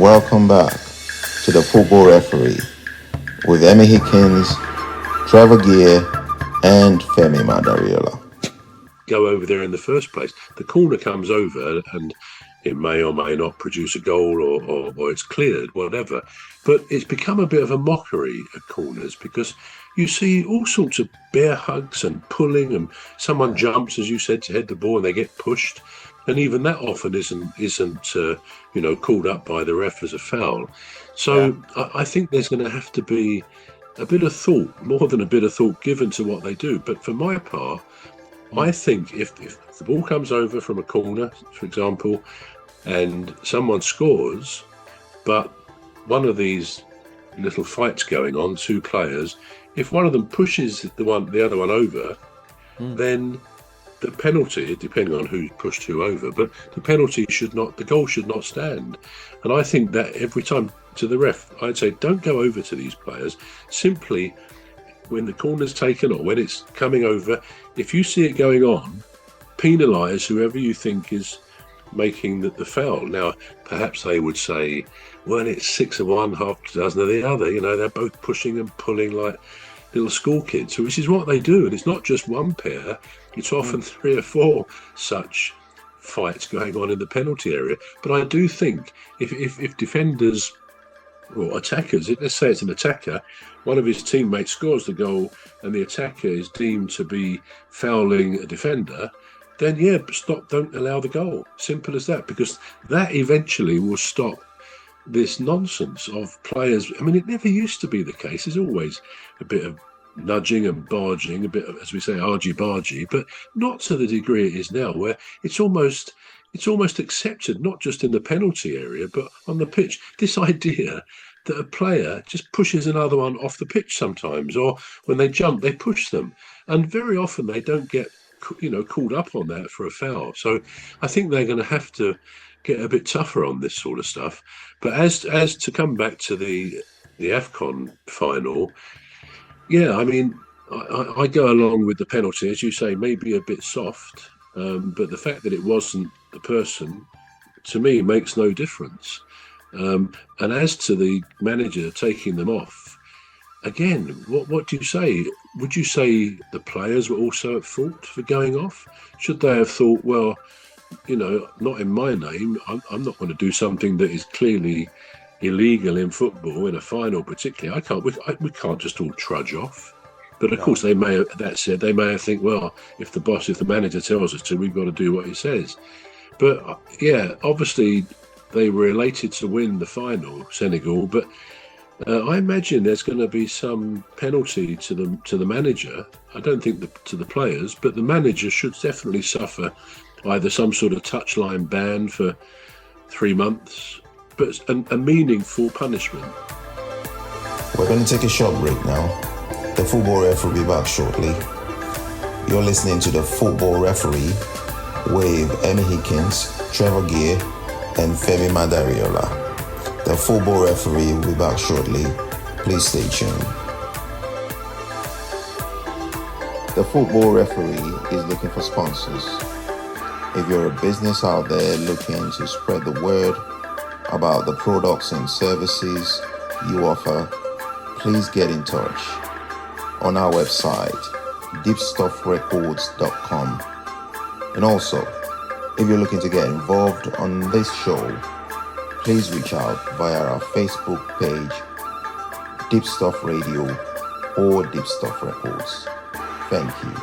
Welcome back to the Football Referee with Emmy Hikins, Trevor Gear, and Femi Mandariola. Go over there in the first place. The corner comes over and it may or may not produce a goal or it's cleared, whatever. But it's become a bit of a mockery at corners because you see all sorts of bear hugs and pulling, and someone jumps, as you said, to head the ball and they get pushed. And even that often isn't called up by the ref as a foul. So I think there's going to have to be a bit of thought, more than a bit of thought, given to what they do. But for my part, I think if the ball comes over from a corner, for example, and someone scores, but one of these little fights going on, two players, if one of them pushes the other one over, then the penalty, depending on who pushed who over, but the goal should not stand. And I think that every time to the ref, I'd say don't go over to these players. Simply, when the corner's taken or when it's coming over, if you see it going on, penalise whoever you think is making the foul. Now, perhaps they would say, well, it's 6 of one, half a dozen of the other. They're both pushing and pulling like little school kids, which is what they do. And it's not just one pair, it's often 3 or 4 such fights going on in the penalty area. But I do think if defenders or attackers, let's say it's an attacker, one of his teammates scores the goal and the attacker is deemed to be fouling a defender, then don't allow the goal. Simple as that, because that eventually will stop this nonsense of players. I mean, it never used to be the case. There's always a bit of nudging and barging, a bit of, as we say, argy-bargy, but not to the degree it is now, where it's almost accepted, not just in the penalty area, but on the pitch. This idea that a player just pushes another one off the pitch sometimes, or when they jump, they push them. And very often they don't get, called up on that for a foul. So I think they're going to have to get a bit tougher on this sort of stuff. But as to come back to the AFCON final, I mean, I go along with the penalty, as you say, maybe a bit soft, but the fact that it wasn't the person, to me, makes no difference. And as to the manager taking them off, again, what do you say? Would you say the players were also at fault for going off? Should they have thought, well, not in my name, I'm not going to do something that is clearly illegal in football, in a final particularly. We can't just all trudge off. But of course, they may have think, well, if the manager tells us to, we've got to do what he says. But obviously they were elated to win the final, Senegal, but I imagine there's going to be some penalty to the manager. I don't think to the players, but the manager should definitely suffer either some sort of touchline ban for 3 months, but a meaningful punishment. We're going to take a short break now. The Football Ref will be back shortly. You're listening to the Football Referee with Emmy Hikins, Trevor Gear, and Femi Mandariola. The Football Referee will be back shortly. Please stay tuned. The Football Referee is looking for sponsors. If you're a business out there looking to spread the word about the products and services you offer, please get in touch on our website, deepstuffrecords.com. And also, if you're looking to get involved on this show, please reach out via our Facebook page, Deep Stuff Radio or Deep Stuff Records. Thank you.